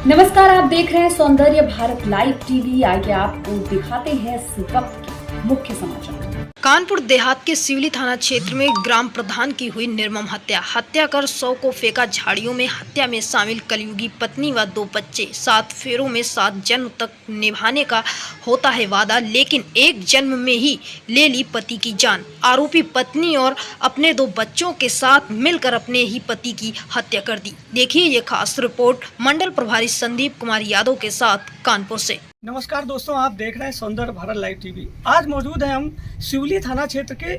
नमस्कार, आप देख रहे हैं सौंदर्य भारत लाइव टीवी। आइए आपको दिखाते हैं इस वक्त के मुख्य समाचार। कानपुर देहात के सिवली थाना क्षेत्र में ग्राम प्रधान की हुई निर्मम हत्या कर 100 को फेंका झाड़ियों में। हत्या में शामिल कलयुगी पत्नी व 2 बच्चे। 7 फेरों में 7 जन्म तक निभाने का होता है वादा, लेकिन एक जन्म में ही ले ली पति की जान। आरोपी पत्नी और अपने 2 बच्चों के साथ मिलकर अपने ही पति की हत्या कर दी। देखिए ये खास रिपोर्ट मंडल प्रभारी संदीप कुमार यादव के साथ कानपुर से। नमस्कार दोस्तों, आप देख रहे हैं सौंदर्य भारत लाइव टीवी। आज मौजूद हैं हम सिवली थाना क्षेत्र के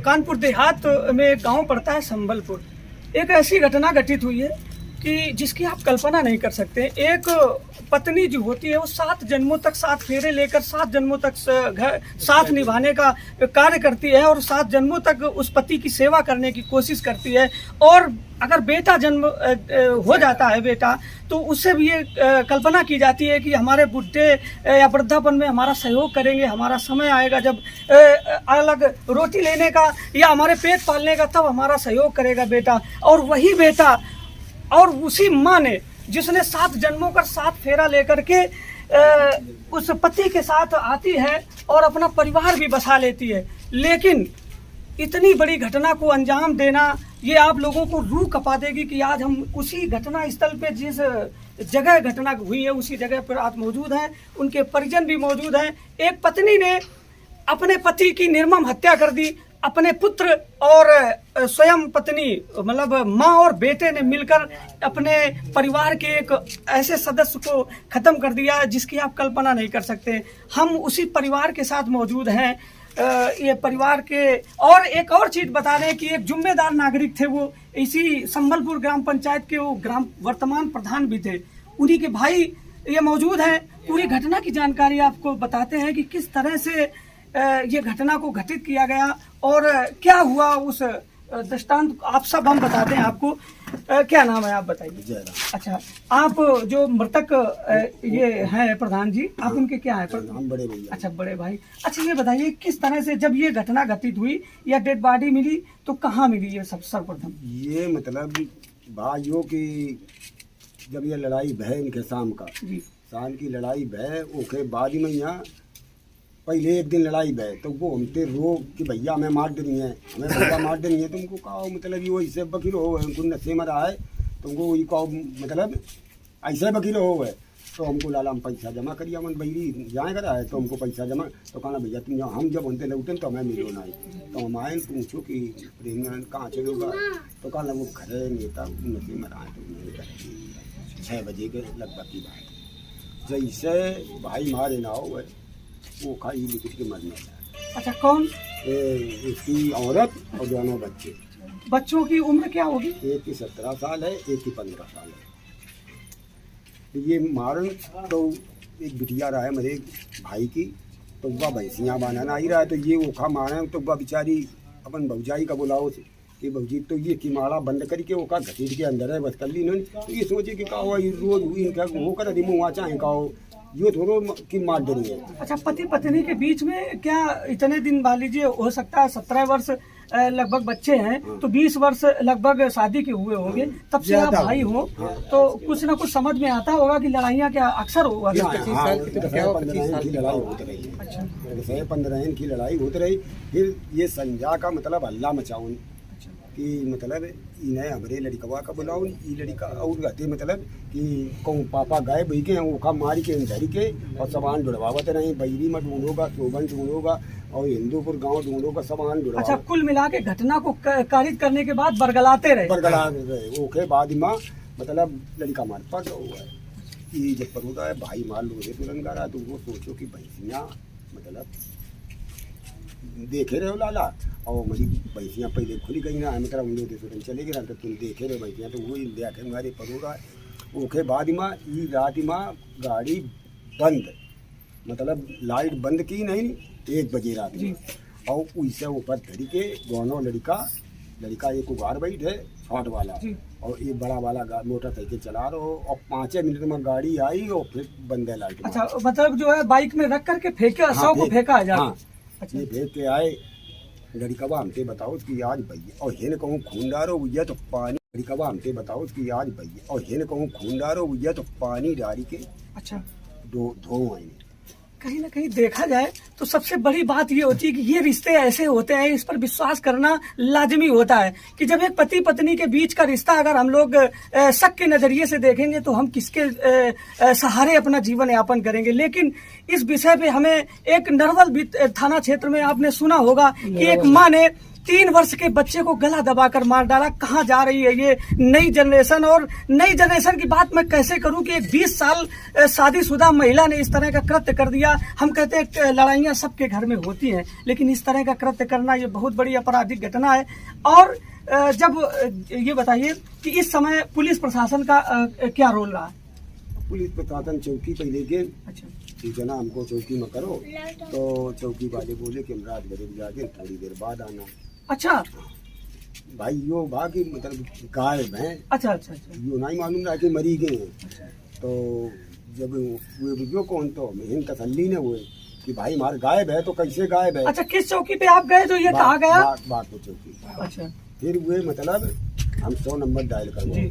कानपुर देहात में एक गांव पड़ता है संबलपुर। एक ऐसी घटना घटित हुई है कि जिसकी आप कल्पना नहीं कर सकते। एक पत्नी जो होती है वो 7 जन्मों तक 7 फेरे लेकर 7 जन्मों तक साथ निभाने का कार्य करती है और 7 जन्मों तक उस पति की सेवा करने की कोशिश करती है। और अगर बेटा जन्म हो जाता है बेटा, तो उससे भी ये कल्पना की जाती है कि हमारे बुढ़े या वृद्धापन में हमारा सहयोग करेंगे। हमारा समय आएगा जब अलग रोटी लेने का या हमारे पेट पालने का, तब हमारा सहयोग करेगा बेटा। और वही बेटा और उसी माँ ने, जिसने 7 जन्मों का 7 फेरा लेकर के उस पति के साथ आती है और अपना परिवार भी बसा लेती है, लेकिन इतनी बड़ी घटना को अंजाम देना ये आप लोगों को रूह कपा देगी कि आज हम उसी घटना स्थल पे, जिस जगह घटना हुई है उसी जगह पर आज मौजूद हैं। उनके परिजन भी मौजूद हैं। एक पत्नी ने अपने पति की निर्मम हत्या कर दी। अपने पुत्र और स्वयं पत्नी मतलब माँ और बेटे ने मिलकर अपने परिवार के एक ऐसे सदस्य को खत्म कर दिया जिसकी आप कल्पना नहीं कर सकते। हम उसी परिवार के साथ मौजूद हैं। ये परिवार के और एक और चीज़ बता दें कि एक जिम्मेदार नागरिक थे। वो इसी संबलपुर ग्राम पंचायत के वो ग्राम वर्तमान प्रधान भी थे। उन्हीं के भाई ये मौजूद हैं। पूरी घटना की जानकारी आपको बताते हैं कि किस तरह से ये घटना को घटित किया गया और क्या हुआ उस दृष्टांत आप सब हम बताते हैं आपको। क्या नाम है आप बताइए। अच्छा, आप जो मृतक ये हैं प्रधान जी, आप उनके क्या है? हम बड़े भैया। अच्छा, बड़े भाई। अच्छा, ये बताइए किस तरह से जब ये घटना घटित हुई या डेड बॉडी मिली तो कहाँ मिली ये सब सर्वप्रथम? ये मतलब भाइयों की जब ये लड़ाई भय इनके शाम की लड़ाई भय ओके बाद में यहाँ पहले एक दिन लड़ाई भय तो वो हमसे रो कि भैया हमें मार देनी है, हमें भैया मार देनी है। तुमको कहा मतलब ये ऐसे बकीर हो गए, तुम नशे में रहा है, तुमको वही कहो मतलब ऐसे बकीर हो गए। तो हमको लाला हम पैसा जमा करिए, मन बहरी जाए करा है तो हमको पैसा जमा। तो कहना भैया तुम हम जब उनते लौटे तो हमें मिलो ना। तो हम आए पूछो कि प्रेम कहाँ चलोगा? तो कहना वो घरे नेता नशे में रहा है। तो 6 बजे के लगभग की बात, जैसे भाई मारे ना हो गए वो खाई लिख के मरने लगा। अच्छा, कौन? इसकी औरत और दोनों बच्चे। बच्चों की उम्र क्या होगी? एक की 17 साल है, एक की 15 साल है। ये मारन तो एक बिटिया रहा है मेरे भाई की, तो वह भैंसियाँ बनाना ही रहा है। तो ये ओखा मारे तो वह बेचारी अपन भौजाई का बुलाओ से कि भौजी तो ये की माड़ा बंद करके ओखा घसीट के अंदर है बस कर ली इन्होंने। तो ये सोचे कि कहो रोज हुई इनका वो कर दी मुँह चाहे कहो ये थोड़ो की मार देनी है। अच्छा, पति पत्नी के बीच में क्या इतने दिन मान लीजिए हो सकता है 17 वर्ष लगभग बच्चे हैं। हाँ। तो 20 वर्ष लगभग शादी के हुए होंगे। हाँ। तब से आप भाई हो। हाँ। तो कुछ ना कुछ समझ में आता होगा कि लड़ाइयाँ क्या अक्सर हुआ? 15 की लड़ाई होती रही। अच्छा, 15 की लड़ाई होती रही। फिर ये संजा का मतलब अल्लाह मचाऊन कि मतलब इन्हें हमारे लड़कवा का बुलाओ ये लड़का और रहते मतलब कि कहूँ पापा गए बही के ओखा मारी के धरी के और सामान ढुड़वावत रहे। बहरी में ढूंढोगा, शोभन ढूंढोगा और हिंदूपुर गांव ढूंढोगा, सामान ढुड़वा। अच्छा, कुल मिला के घटना को कारित करने के बाद बरगलाते रहे। ओके बाद में मतलब लड़का मार पड़ हुआ है ये जब पर होता है भाई मार लो तुरंत रहा। तो वो सोचो कि भैंसियाँ मतलब देखे रहे हो लाला और मेरी भैंसियाँ पहले खुली गई ना, मतलब उन लोग तुरंत चले गए। तो तुम देखे रहे भैंसियाँ तो वही देखे हमारे परोगा है। ओके बाद में ये रात में गाड़ी बंद मतलब लाइट बंद की नहीं 1 बजे रात में। और उससे ऊपर धरी के दोनों लड़का एक उगार बैठे शॉर्ट वाला और ये बड़ा वाला मोटरसाइकिल चला रहे हो और 5 मिनट में गाड़ी आई और फिर बंद है लाइट। अच्छा, मतलब जो है बाइक में रख करके फेंका, 100 को फेंका है। हाँ, अच्छा, ये फेंक के आए लड़का हमसे बताओ कि आज भैया और हेन कहूँ खून डारो भैया तो पानी कबा हमसे बताओ कि आज भैया और हिन कहूँ खून डारो भैया तो पानी डाली के अच्छा, धो आई। कहीं ना कहीं देखा जाए तो सबसे बड़ी बात ये होती है कि ये रिश्ते ऐसे होते हैं, इस पर विश्वास करना लाजमी होता है कि जब एक पति पत्नी के बीच का रिश्ता अगर हम लोग शक के नजरिए से देखेंगे तो हम किसके सहारे अपना जीवन यापन करेंगे। लेकिन इस विषय पे हमें एक नरवल थाना क्षेत्र में आपने सुना होगा कि एक माँ ने 3 वर्ष के बच्चे को गला दबाकर मार डाला। कहाँ जा रही है ये नई जनरेशन? और नई जनरेशन की बात मैं कैसे करूं कि एक 20 साल शादीशुदा महिला ने इस तरह का कृत्य कर दिया। हम कहते हैं लड़ाइयां सबके घर में होती हैं, लेकिन इस तरह का कृत्य करना ये बहुत बड़ी आपराधिक घटना है। और जब ये बताइए कि इस समय पुलिस प्रशासन का क्या रोल रहा है? पुलिस प्रशासन चौकी पे लेके अच्छा, ठीक है ना, हमको चौकी में करो तो चौकी वाले बोले कि हम रात भर जाके थोड़ी देर बाद आना। अच्छा भाई यो बाकी मतलब गायब हैं। अच्छा अच्छा अच्छा, यो नहीं मालूम रहा कि मरी गए हैं। तो जब वो जो कौन तो हमें तसल्ली ने हुए कि भाई हमारे गायब है, तो कैसे गायब है। अच्छा, किस चौकी पे आप गए तो ये कहा गया? बात को चौकी। अच्छा, फिर वे मतलब हम 100 नंबर डायल जी। करवाए,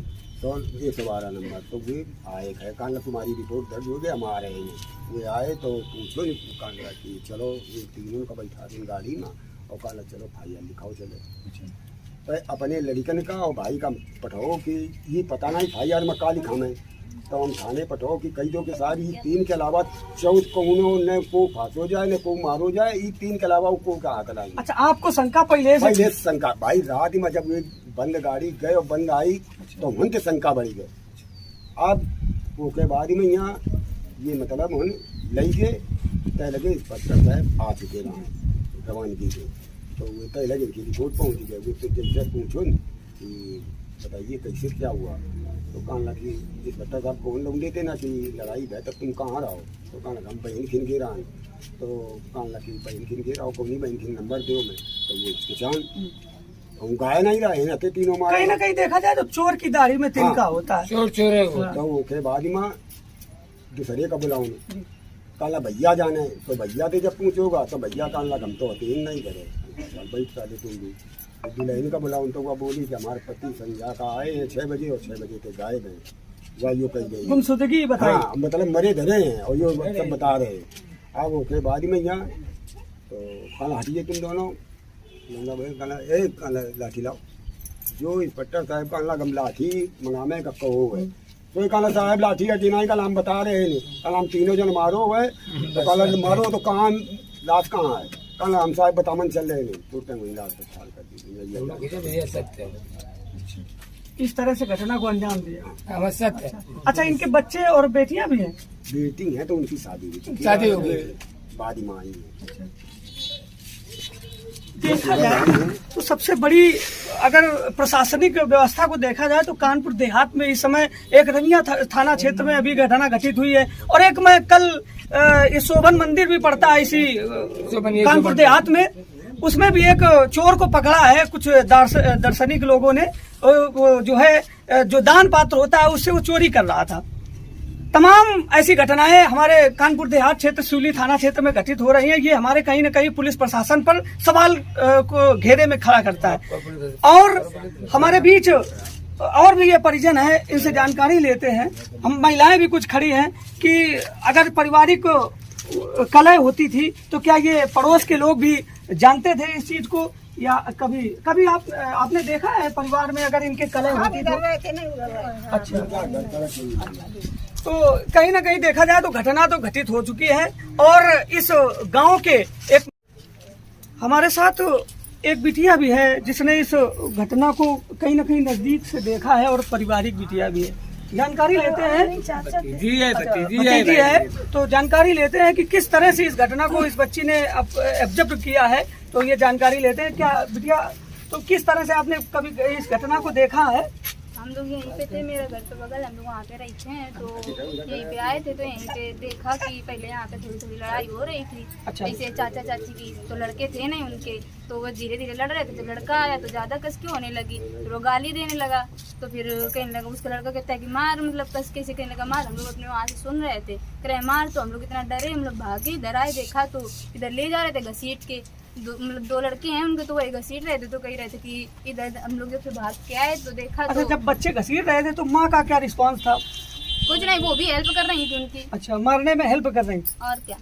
112 नंबर। तो वे आए है, कान तुम्हारी रिपोर्ट दर्ज हो गया, हम आ रहे हैं। वे आए तो पूछो कान कि चलो ये तीनों का बैठा दिन गाड़ी में और कान चलो भाई लिखाओ चलो। तो अपने लड़कन का और भाई का पठाओ कि ये पता नहीं भाई यार मैं का लिखा मैं। तो हम थाने पठाओ कि कई दो के सारी 3 के अलावा 14 को को फांसो जाए न को मारो जाए, ये 3 के अलावा को का हाथ लाई। अच्छा, आपको शंका पहले से? शंका भाई रात में जब ये बंद गाड़ी गए और बंद आई तो उनके शंका बढ़ी गए। अब उसके बाद में यहाँ ये मतलब उन लई के तय लगे इंस्पेक्टर साहब आ चुके रहे रवानगी के। तो वो तय लगे कि रिपोर्ट पहुँच गए। वो तो जब पूछो न कि बताइए कैसे क्या हुआ, तो कहने लगी इंस्पेक्टर साहब कौन लोग लेते ना कि लड़ाई है, तब तुम कहाँ रहो? तो कहने लगा हम बहन खिन गिरा हैं। तो कहने लगी बहन खिन गिरा कौन ही बहन खिन नंबर दो मैं। तो वो किसान हम गाय नहीं रहे ना, तीनों मारे। कहीं ना कहीं देखा जाए तो चोर की दाढ़ी में तिनका होता है। चोर है वो। तो उसके बाद में दूसरे का बुलाऊं, काला भैया जाने। तो भैया से जब पूछोगा तो भैया कहने लगा हम तो अतीन नहीं करे बैठ साले तुम भी। दुल्हन का बुलाऊं तो वह बोली कि हमारे पति संध्या का आए हैं 6 बजे और 6 बजे के गायब हैं। वह यो कही गई गुमशुदगी बताई। हाँ, मतलब मरे धरे हैं और यो सब बता रहे हैं। अब उसके बाद में यहाँ तो कहना हटिए तुम दोनों। कहना लाठी लाओ। जो इंस्पेक्टर साहब कहना हम लाठी मंगामे का कहो है। तो कहना साहब लाठी का जिनाई का नाम बता रहे हैं, कल हम तीनों जन मारो है। तो कल मारो तो कहाँ लाश कहाँ है? कल हम साहब बतामन चल रहे हैं टूटते हुए लाश कर दी। इस तरह से घटना को अंजाम दिया। अच्छा, इनके बच्चे और बेटियां भी हैं? बेटी हैं तो उनकी शादी हो गई, बाद में आई है। देखा जाए तो सबसे बड़ी अगर प्रशासनिक व्यवस्था को देखा जाए तो कानपुर देहात में इस समय एक रनिया थाना क्षेत्र में अभी घटना घटित हुई है। और एक मैं कल ये शोभन मंदिर भी पड़ता है इसी कानपुर देहात में, उसमें भी एक चोर को पकड़ा है कुछ दार्शनिक लोगों ने। जो है जो दान पात्र होता है उससे वो चोरी कर रहा था। तमाम ऐसी घटनाएं हमारे कानपुर देहात क्षेत्र सिवली थाना क्षेत्र में घटित हो रही हैं। ये हमारे कहीं न कहीं पुलिस प्रशासन पर सवाल को घेरे में खड़ा करता है। और हमारे बीच और भी ये परिजन है, इनसे जानकारी लेते हैं। हम महिलाएं भी कुछ खड़ी हैं कि अगर पारिवारिक कलह होती थी तो क्या ये पड़ोस के लोग भी जानते थे इस चीज को, या कभी आपने देखा है परिवार में अगर इनके कलह होती तो? अच्छा, तो कहीं ना कहीं देखा जाए तो घटना तो घटित हो चुकी है। और इस गांव के एक हमारे साथ एक बिटिया भी है जिसने इस घटना को कहीं ना कहीं नजदीक से देखा है और पारिवारिक बिटिया भी है। जानकारी लेते हैं, भतीजी है, तो जानकारी लेते हैं कि किस तरह से इस घटना को इस बच्ची ने एब्जॉर्ब किया है। तो ये जानकारी लेते हैं। क्या बिटिया, तो किस तरह से आपने कभी इस घटना को देखा है? हम लोग यहीं पे थे, मेरा घर तो बगल, हम लोग वहाँ पे रहते हैं। तो यहीं पे आए थे तो यहीं पे देखा कि पहले यहाँ पे थोड़ी थोड़ी लड़ाई हो रही थी। अच्छा। ऐसे चाचा चाची की, तो लड़के थे नहीं उनके, तो वो धीरे धीरे लड़ रहे थे। तो लड़का आया तो ज्यादा कस के होने लगी, तो वो गाली देने लगा। तो फिर कहने लगा, उसका लड़का कहता है कि मार, मतलब कस के से कहने लगा मार। हम लोग अपने वहाँ से सुन रहे थे, कह रहे मार। तो हम लोग इतना डरे, हम लोग भागे, इधर आए, देखा तो इधर ले जा रहे थे घसीट के। मतलब 2 लड़के हैं उनके, तो वही घसीट रहे थे, तो कह रहे थे कि इधर हम लोग जब से भाग के आए तो देखा अच्छा, तो जब बच्चे घसीट रहे थे तो माँ का क्या रिस्पांस था? कुछ नहीं, वो भी हेल्प कर रही थी उनकी। अच्छा, मारने में हेल्प कर रही थी। और क्या।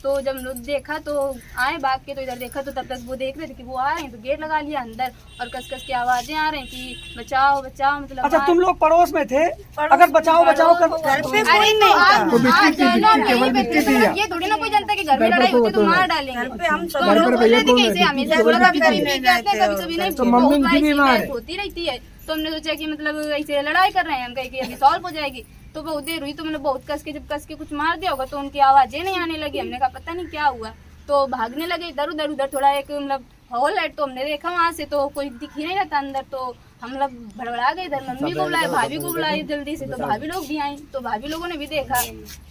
तो जब लोग देखा तो आए भाग के, तो इधर देखा तो तब तक वो देख रहे थे कि वो आ रहे हैं, तो गेट लगा लिया अंदर और कस कस की आवाजें आ रही हैं कि बचाओ बचाओ, मतलब अच्छा, तुम लोग पड़ोस में थे, अगर बचाओ बचाओ कर अरे तो आप जानो हम यहीं पे थे, तो ये थोड़ी ना कोई जनता के घर में लड़ाई होती तो मार डालेंगे। तो हम लोग बोल रहे थे कि इसे हमेशा कभी नहीं, बहुत बार होती रहती है। तो हमने सोचा कि मतलब ऐसे लड़ाई कर रहे हैं, हम कहे कि अभी सॉल्व हो जाएगी। तो बहुत देर हुई, तो मतलब बहुत कस के जब कस के कुछ मार दिया होगा तो उनकी आवाजें नहीं आने लगी। हमने कहा पता नहीं क्या हुआ, तो भागने लगे इधर उधर। उधर थोड़ा एक मतलब हॉल है, तो हमने देखा वहाँ से तो कोई दिख ही नहीं रहता अंदर, तो हम लोग भड़बड़ा गए। इधर मम्मी को बुलाए, भाभी को बुलाए जल्दी से, तो भाभी लोग भी आई, तो भाभी लोगों ने भी देखा।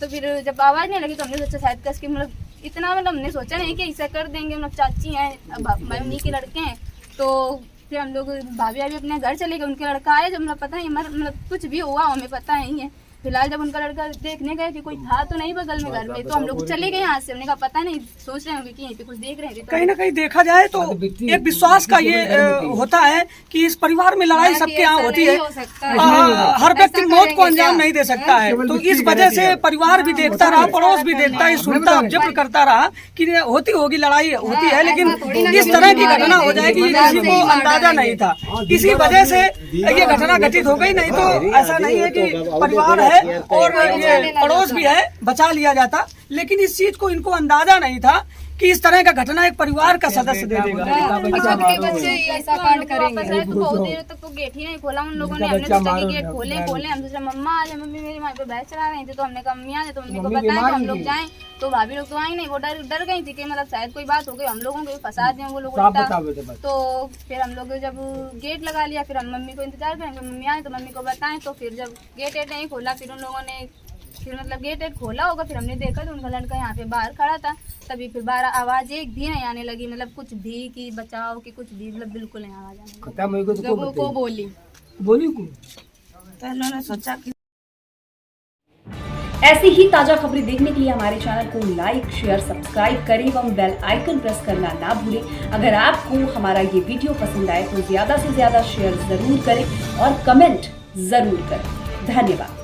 तो फिर जब आवाज नहीं लगी तो हमने सोचा शायद कस के मतलब इतना मतलब हमने सोचा नहीं कि ऐसा कर देंगे, मतलब चाची हैं मम्मी के लड़के हैं। तो फिर हम लोग भाभी अभी अपने घर चले गए, उनके लड़का आए, जब मतलब पता नहीं मतलब कुछ भी हुआ हमें पता नहीं है। फिलहाल जब उनका लड़का देखने गए कि कोई था तो नहीं बगल में घर में, तो हम लोग चले गए यहाँ से। हमने कहा पता नहीं, सोच रहे होंगे कि यहीं पे कुछ देख रहे हैं। कहीं ना कहीं देखा जाए तो एक विश्वास का ये होता है कि इस परिवार में लड़ाई सबके यहाँ होती है, हर व्यक्ति मौत को अंजाम नहीं दे सकता है। तो इस वजह से परिवार भी देखता रहा, पड़ोस भी देखता है, सुनता ऑब्जर्व करता रहा कि होती होगी लड़ाई होती है, लेकिन इस तरह की घटना हो जाएगी किसी को अंदाजा नहीं था। इसी वजह से ये घटना घटित हो गई, नहीं तो ऐसा नहीं है कि परिवार है और ये पड़ोस भी है, बचा लिया जाता। लेकिन इस चीज को इनको अंदाजा नहीं था कि इस तरह का घटना एक परिवार का सदस्य दे देगा। ऐसा कांड करेंगे तो बहुत देर तक तो गेट ही नहीं खोला उन लोगों ने। हमने सोचा कि गेट खोले हम सोचा मम्मा आ जाए, मम्मी मेरी वहाँ पे बैग चला रही थी, तो हमने कहा मम्मी आ जाए, तो मम्मी को बताया तो हम लोग जाएं। तो भाभी लोग तो आई नहीं, वो डर गई थी कि मतलब शायद कोई बात हो गई, हम लोगों को फंसा दें वो लोग। तो फिर हम लोग जब गेट लगा लिया, फिर हम मम्मी को इंतजार करेंगे, मम्मी आए तो मम्मी को बताएं। तो फिर जब गेट नहीं खोला, फिर उन लोगों ने फिर मतलब गेट खोला होगा, फिर हमने देखा तो उनका लड़का यहाँ पे बाहर खड़ा था। तभी फिर बाहर आवाज एक भी नहीं आने लगी, मतलब कुछ भी कि बचाओ कि कुछ भी, मतलब बिल्कुल नहीं आवाज आने लगी। जब वो बोली तो उन्होंने सोचा कि ऐसी ही ताजा खबरें देखने के लिए हमारे चैनल को लाइक शेयर सब्सक्राइब करें एवं बेल आइकन प्रेस करना ना भूलें। अगर आपको हमारा ये वीडियो पसंद आए तो ज्यादा से ज्यादा शेयर जरूर करें और कमेंट जरूर करें। धन्यवाद।